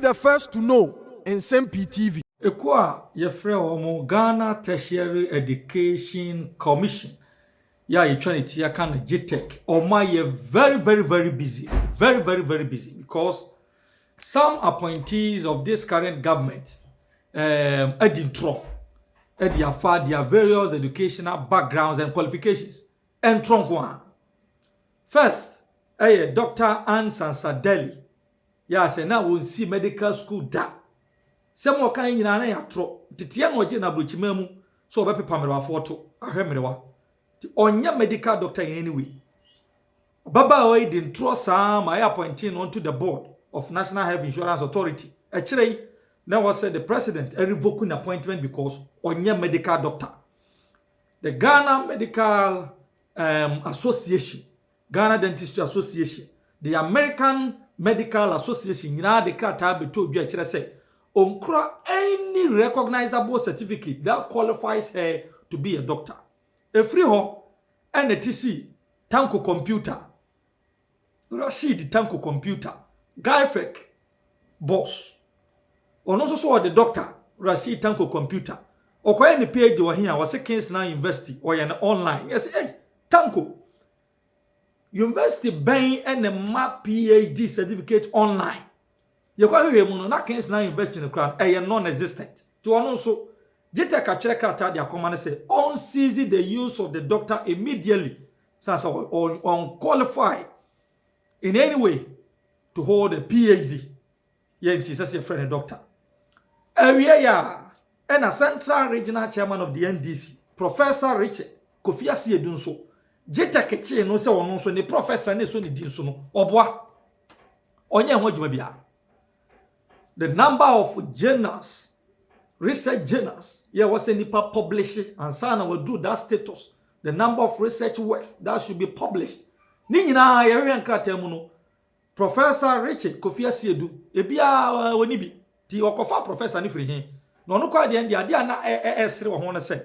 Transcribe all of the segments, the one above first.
the first to know. Nsem-Pii TV. Ekwa yefre omo Ghana Tertiary Education Commission. Yeah, you're trying to hear kind of GTEC. Oma ye very busy. Very busy. Because some appointees of this current government edintro their various educational backgrounds and qualifications. And Tronkwan. First, Dr Nsem-Pii. Yeah, say now we'll see medical school da. Some more kind in an atro. Titia no je na bruchimemu so obe pepa me wafoto ahwemerewa. Ti onya medical doctor in any way. Baba we din tro sa my appointing onto the board of National Health Insurance Authority. Actually, now was said the president revoke an appointment because onya medical doctor. The Ghana Medical Association, Ghana Dentistry Association, the American Medical Association, the Qatar beto bi a say onkra any recognizable certificate that qualifies her to be a doctor. A free ho NTC Tanko computer. Rashid Tanko computer. Guy fake boss. On also saw the doctor Rashid Tanko computer. Okoye any page wa here was Kings now University or an online. Yes, hey, Tanko. University ben and the map PhD certificate online. You kwa hiyo mu no na Kings now University no crowd non-existent. To also GTEC a check out their command say on seize the use of the doctor immediately. So unqualified in any way to hold a PhD. Yenti say friend a doctor. Area ya and a central regional chairman of the NDC, Professor Richard Kofi Asiedu so. GTEC che no se wono so ni professor ne so ni din so no oboa. Onye ho adwuma bia. The number of journals, research journals, was any published and Sana will do that status. The number of research works that should be published. Nina Yarian Katemuno, Professor Richard Kofi Asiedu, Ebia Wenibi, the Okofa Professor Nifri. No, quite the end, the idea na S3 or one say.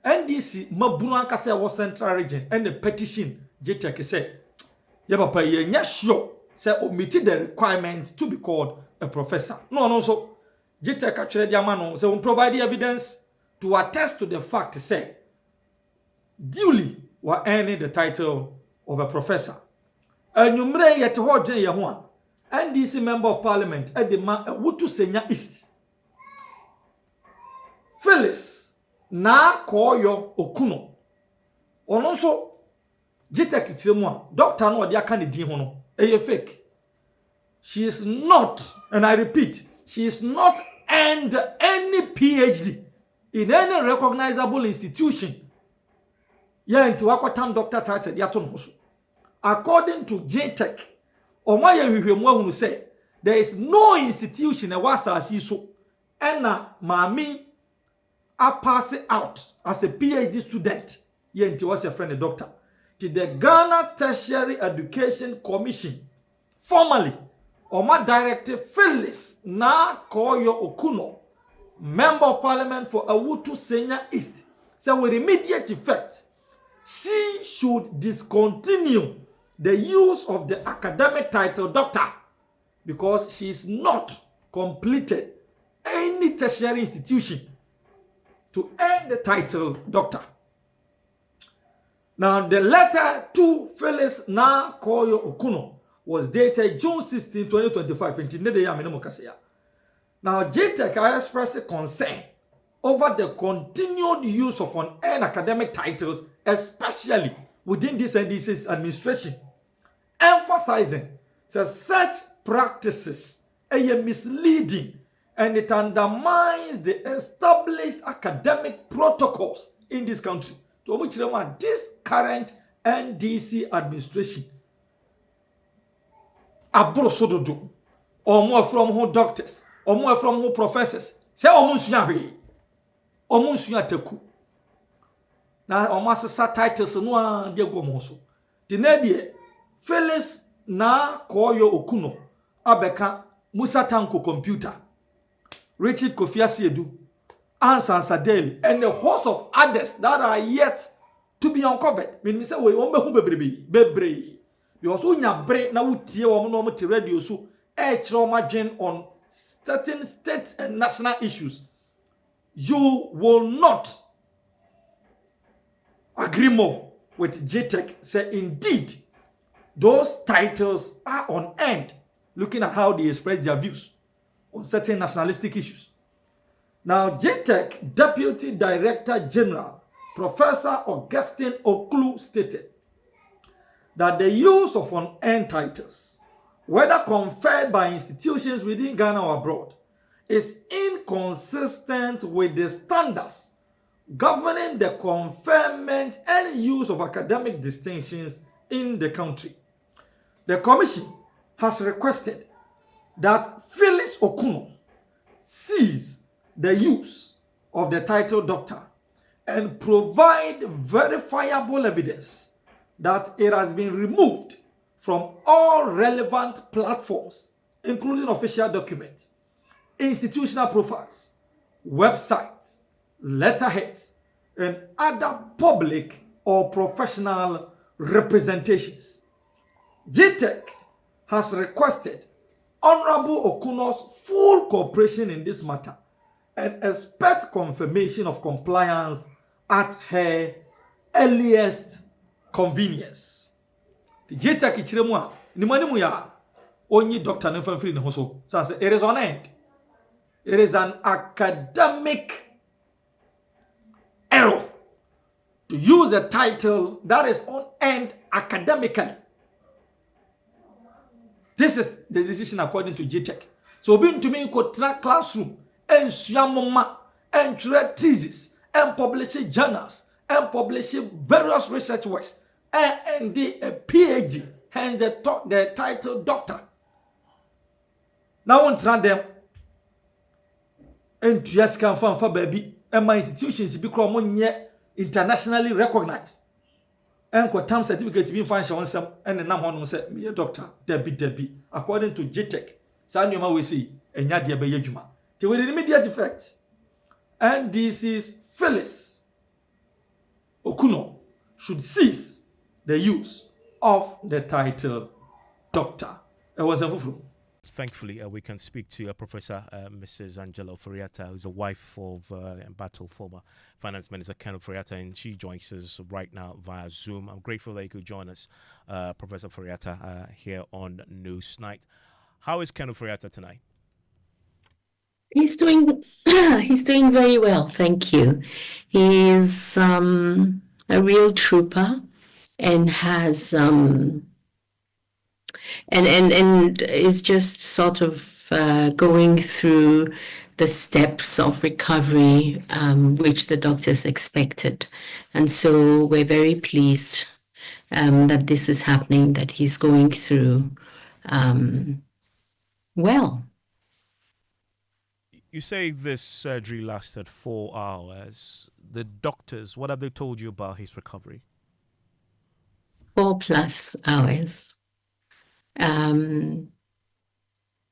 NDC Mabuna Kase was central region and the petition GTEC said, Yabapa, yes, sure, say omitted the requirement to be called a professor. No, so GTEC actually diamano so we provide the evidence to attest to the fact say duly were earning the title of a professor. And you may yet hold one NDC member of parliament at the man Wutu Senya East. Phyllis na koyo okuno. Also GTEC chiremwa doctor no dia kan di ho no fake. She is not, and I repeat, she is not earned any PhD in any recognizable institution. Yeah, into Aquatan doctor title, yaton. According to GTEC, Omaya Hwehwemu say there is no institution a wasa so and mami a pass it out as a PhD student. Yeah, into was a friend a doctor. To the Ghana Tertiary Education Commission, formally. Oma Director Phyllis na Koyo Okuno, Member of Parliament for Awutu Senya East, said with immediate effect, she should discontinue the use of the academic title doctor because she is not completed any tertiary institution to earn the title doctor. Now the letter to Phyllis na Koyo Okuno was dated June 16, 2025. Now, GTEC expressed concern over the continued use of unearned academic titles, especially within this NDC's administration, emphasizing that such practices are misleading and it undermines the established academic protocols in this country. To which this current NDC administration abro sododo or more from who doctors or more from who professors say omunsuya teku na omasa titles no de gomoso the nedie Phyllis na Koyo Okuno abeka Musa Tanko computer Richard Kofi Asiedu Nsem-Pii and a host of others that are yet to be uncovered. Mean say we ombehu bebre. You also nya bre na wutie wo no mo radio so e kire o madwen on certain state and national issues, you will not agree more with GTEC. Say indeed, those titles are on end, looking at how they express their views on certain nationalistic issues. Now, GTEC Deputy Director General, Professor Augustine Oklu, stated that the use of on-end titles, whether conferred by institutions within Ghana or abroad, is inconsistent with the standards governing the conferment and use of academic distinctions in the country. The Commission has requested that Phyllis Okuno cease the use of the title doctor and provide verifiable evidence that it has been removed from all relevant platforms, including official documents, institutional profiles, websites, letterheads, and other public or professional representations. GTEC has requested Honorable Okuno's full cooperation in this matter and expect confirmation of compliance at her earliest convenience. The GTEC ichiremu ni mani mu ya onyi Dr. Nsem-Pii ne ho so. So it is on end. It is an academic error to use a title that is on end academically. This is the decision according to GTEC. So being to me ko tra classroom and suyamoma and treat thesis and publish journals and publish various research works and the PhD and the title doctor. Now on try them and to ask can for baby and my institutions become internationally recognized. And kwa term certificate being financial on some and the number say me a doctor Debbie according to GTEC. Sanyoma we see and yadia be yejuma. With the immediate effect. And this is Phyllis Okuno should cease the use of the title doctor. It was a fufu. Thankfully, we can speak to Professor Mrs. Angela Ofori-Atta, who's the wife of embattled former Finance Minister Ken Ofori-Atta, and she joins us right now via Zoom. I'm grateful that you could join us, Professor Ofori-Atta, here on News Night. How is Ken Ofori-Atta tonight? He's doing he's doing very well, thank you. He's a real trooper and has and is just sort of going through the steps of recovery which the doctors expected. And so we're very pleased that this is happening, that he's going through well. You say this surgery lasted 4 hours. The doctors, what have they told you about his recovery? 4+ hours.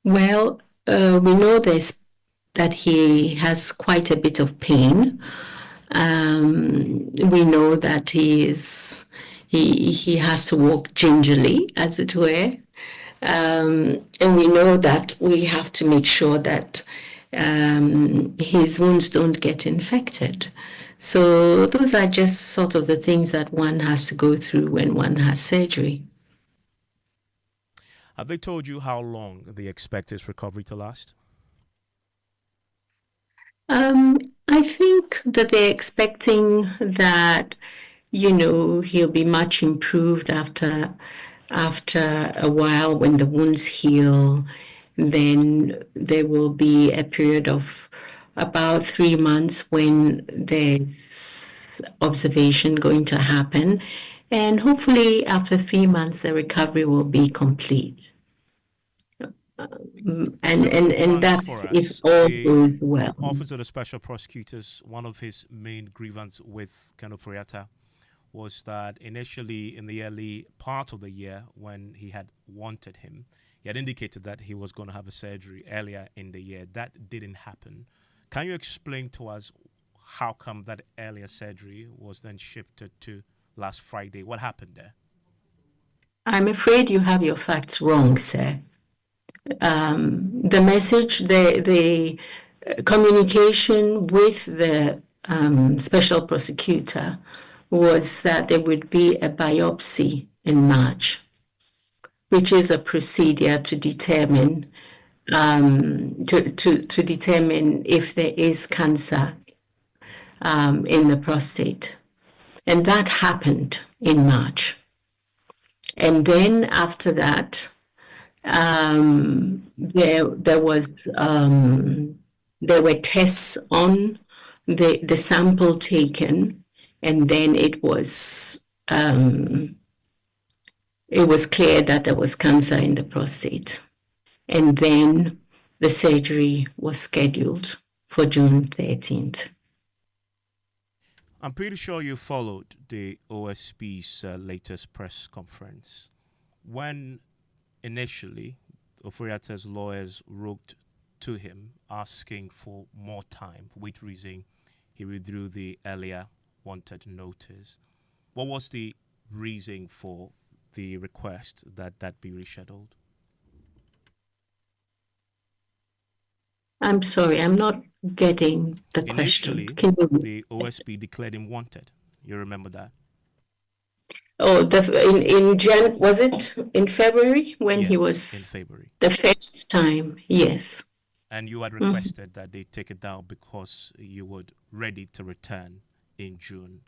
Well, we know that he has quite a bit of pain. We know that he has to walk gingerly, as it were. And we know that we have to make sure that his wounds don't get infected. So those are just sort of the things that one has to go through when one has surgery. Have they told you how long they expect his recovery to last? I think that they're expecting that, he'll be much improved after a while when the wounds heal. Then there will be a period of about 3 months when there's observation going to happen. And hopefully after 3 months, the recovery will be complete. And that's if all goes well. Office of the Special Prosecutors, one of his main grievances with Ken Ofori-Atta was that initially in the early part of the year when he had wanted him, he had indicated that he was going to have a surgery earlier in the year. That didn't happen. Can you explain to us how come that earlier surgery was then shifted to last Friday? What happened there? I'm afraid you have your facts wrong, sir. the message, the communication with the special prosecutor was that there would be a biopsy in March, which is a procedure to determine to determine if there is cancer in the prostate. And that happened in March. And then after that, there were tests on the sample taken, and then it was clear that there was cancer in the prostate. And then the surgery was scheduled for June 13th. I'm pretty sure you followed the OSP's latest press conference. When initially Ofori-Atta's lawyers wrote to him asking for more time, for which reason he withdrew the earlier wanted notice, what was the reason for the request that that be rescheduled? I'm sorry, I'm not getting the question. Initially, the OSP declared him wanted. You remember that? Oh, was it in February when yes, he was in February? The first time, yes. And you had requested that they take it down because you were ready to return in June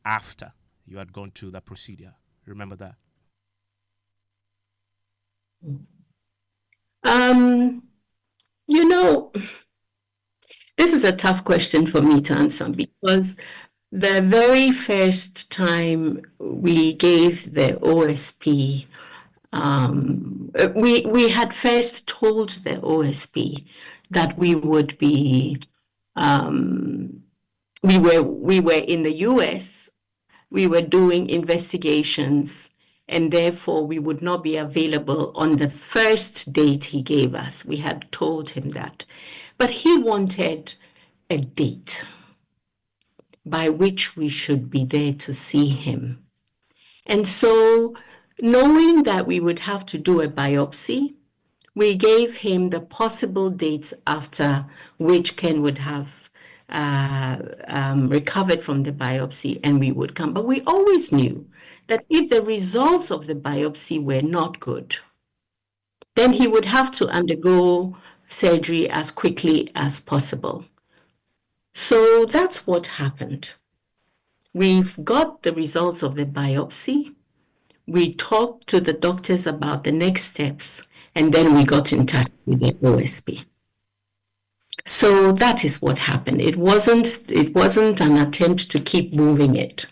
after you had gone through that procedure. Remember that? You know, this is a tough question for me to answer because the very first time we gave the OSP, we had first told the OSP that we would be, we were in the US, we were doing investigations, and therefore we would not be available on the first date he gave us. We had told him that. But he wanted a date by which we should be there to see him. And so, knowing that we would have to do a biopsy, we gave him the possible dates after which Ken would have recovered from the biopsy and we would come. But we always knew that if the results of the biopsy were not good, then he would have to undergo surgery as quickly as possible. So that's what happened. We've got the results of the biopsy. We talked to the doctors about the next steps, and then we got in touch with the OSP. So that is what happened. It wasn't an attempt to keep moving it.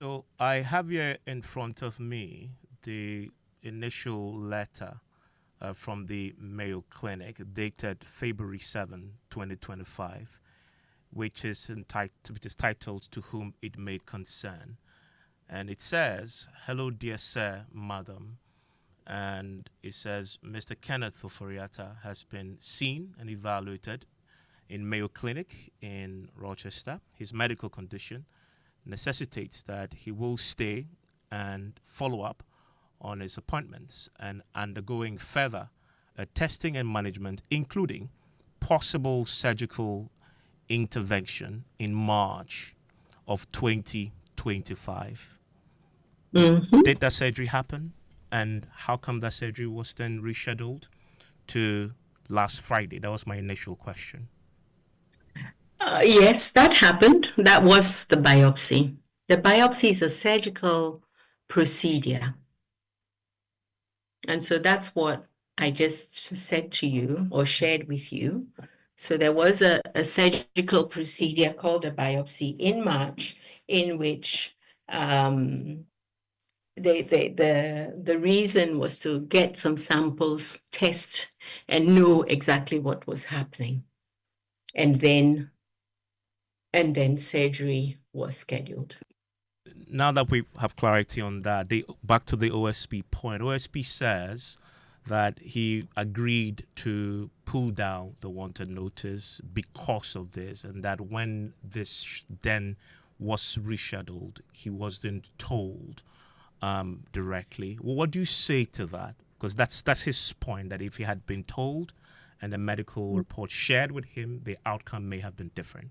So I have here in front of me the initial letter from the Mayo Clinic dated February 7, 2025, which is titled "To Whom It May Concern." And it says, "Hello, dear sir, madam." And it says, "Mr. Kenneth Ofori-Atta has been seen and evaluated in Mayo Clinic in Rochester. His medical condition necessitates that he will stay and follow up on his appointments and undergoing further testing and management, including possible surgical intervention in March of 2025. Did that surgery happen? And how come that surgery was then rescheduled to last Friday? That was my initial question. Yes, that happened. That was the biopsy. The biopsy is a surgical procedure. And so that's what I just said to you or shared with you. So there was a surgical procedure called a biopsy in March, in which the reason was to get some samples, test, and know exactly what was happening. And then surgery was scheduled. Now that we have clarity on that, back to the OSP point. OSP says that he agreed to pull down the wanted notice because of this, and that when this then was rescheduled, he wasn't told directly. Well, what do you say to that? Because that's his point, that if he had been told and the medical report shared with him, the outcome may have been different.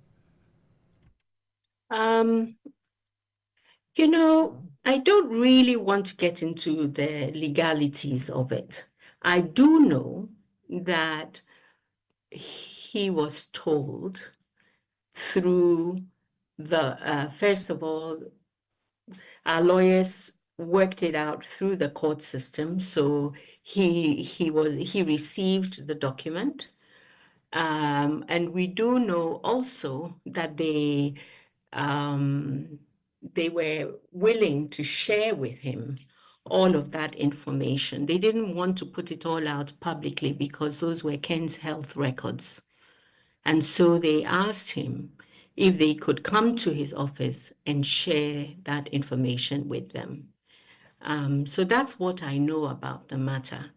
You know, I don't really want to get into the legalities of it. I do know that he was told through the, first of all, our lawyers worked it out through the court system. So he received the document. And we do know also that they were willing to share with him all of that information. They didn't want to put it all out publicly because those were Ken's health records. And so they asked him if they could come to his office and share that information with them. So that's what I know about the matter.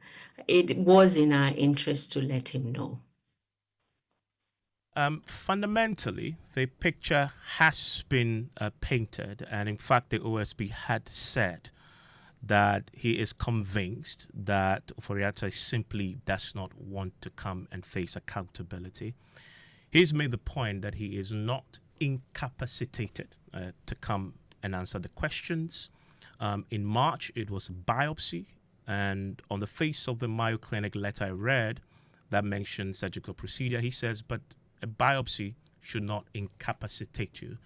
It was in our interest to let him know. Fundamentally, the picture has been painted, and in fact, the OSP had said that he is convinced that Ofori-Atta simply does not want to come and face accountability. He's made the point that he is not incapacitated to come and answer the questions. In March, it was a biopsy, and on the face of the Mayo Clinic letter I read that mentioned surgical procedure, he says, but a biopsy should not incapacitate you.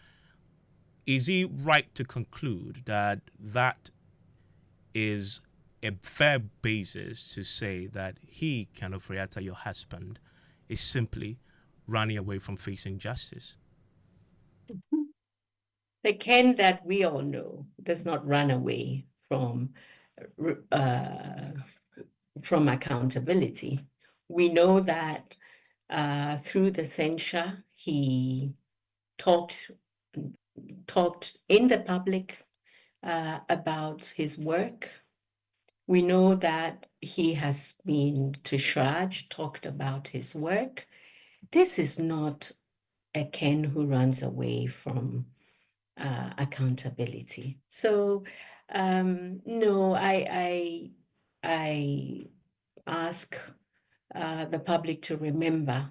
Is he right to conclude that that is a fair basis to say that he, Ken Ofori-Atta, your husband, is simply running away from facing justice? The Ken that we all know does not run away from accountability. We know that through the censure, he talked in the public about his work. We know that he has been to Shraj, talked about his work. This is not a Ken who runs away from accountability. So no, I ask the public to remember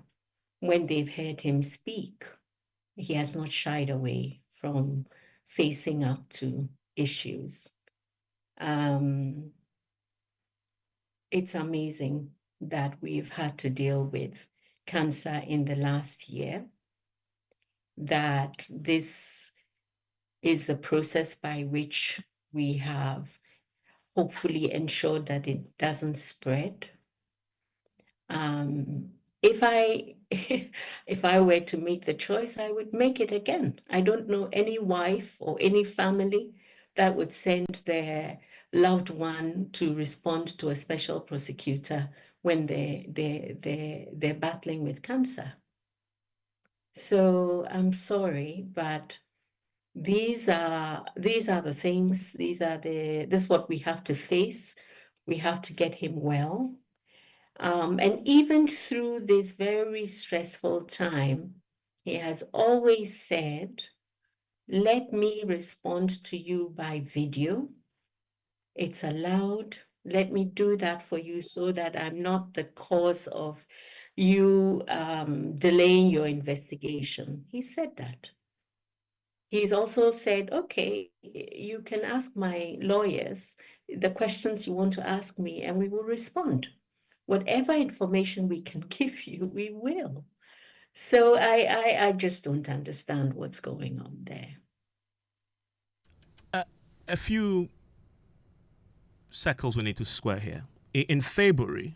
when they've heard him speak, he has not shied away from facing up to issues. It's amazing that we've had to deal with cancer in the last year, that this is the process by which we have hopefully ensured that it doesn't spread. If I were to make the choice, I would make it again. I don't know any wife or any family that would send their loved one to respond to a special prosecutor when they're battling with cancer. So I'm sorry, but these are the things, this is what we have to face. We have to get him well. And even through this very stressful time, he has always said, let me respond to you by video. It's allowed. Let me do that for you so that I'm not the cause of you delaying your investigation. He said that. He's also said, okay, you can ask my lawyers the questions you want to ask me, and we will respond. Whatever information we can give you, we will. So I just don't understand what's going on there. A few circles we need to square here. In February,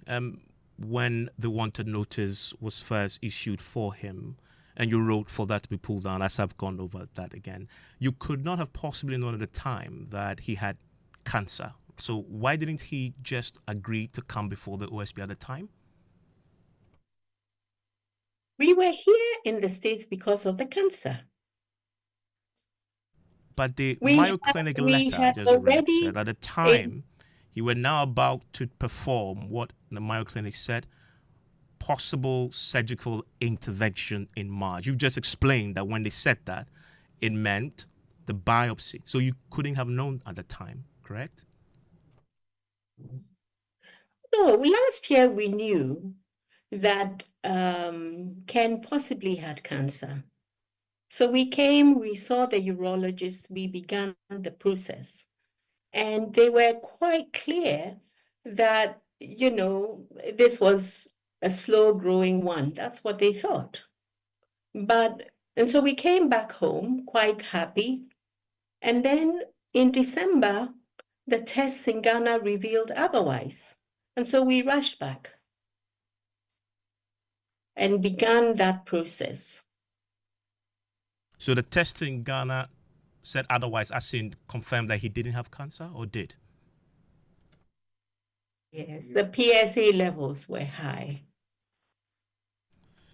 when the wanted notice was first issued for him, and you wrote for that to be pulled down, as I've gone over that again, you could not have possibly known at the time that he had cancer. So why didn't he just agree to come before the OSP at the time? We were here in the States because of the cancer. But the Mayo Clinic letter just read said at the time he were now about to perform what the Mayo Clinic said, possible surgical intervention in March. You've just explained that when they said that, it meant the biopsy. So you couldn't have known at the time, correct? No, last year we knew that Ken possibly had cancer. So we came, we saw the urologist, we began the process. And they were quite clear that, this was a slow growing one. That's what they thought. And so we came back home quite happy. And then in December, the tests in Ghana revealed otherwise. And so we rushed back and began that process. So the test in Ghana said otherwise, as in confirmed that he didn't have cancer, or did? Yes, the PSA levels were high.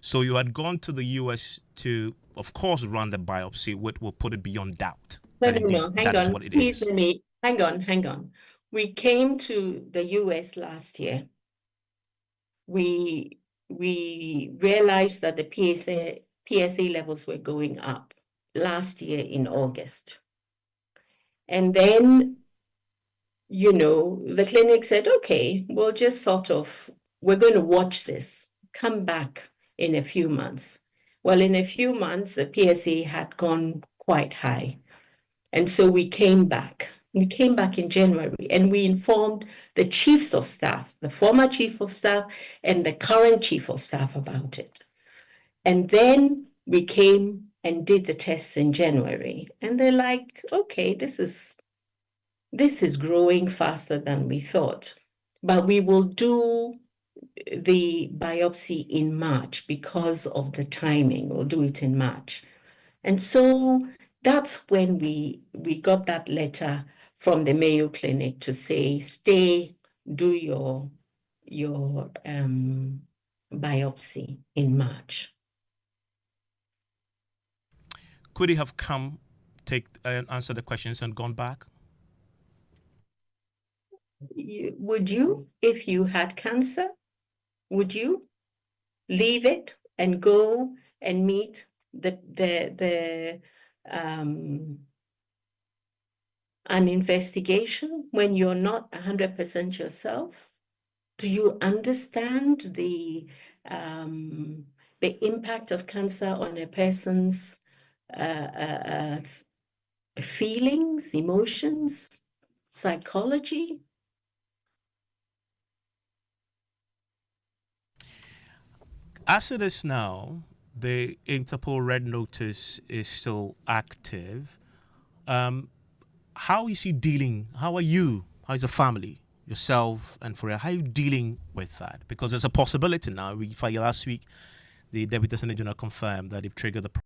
So you had gone to the US to, of course, run the biopsy, which will put it beyond doubt. No, That no, no, indeed hang that is on. what it Please is. let me, hang on. We came to the US last year. We realized that the PSA levels were going up last year in August. And then, the clinic said, okay, we'll just we're going to watch this, come back in a few months. Well, in a few months, the PSA had gone quite high. And so we came back. We came back in January and we informed the chiefs of staff, the former chief of staff and the current chief of staff about it. And then we came and did the tests in January. And they're like, okay, this is growing faster than we thought. But we will do the biopsy in March because of the timing. We'll do it in March. And so that's when we got that letter from the Mayo Clinic to say, stay, do your biopsy in March. Could he have come, answer the questions and gone back? Would you, if you had cancer, would you leave it and go and meet an investigation when you're not 100% yourself? Do you understand the impact of cancer on a person's feelings, emotions, psychology? As it is now, the Interpol Red Notice is still active. How is he dealing? How are you? How is the family, yourself, and Foria? How are you dealing with that? Because there's a possibility now. Last week, the Deputy Attorney General confirmed that they've triggered the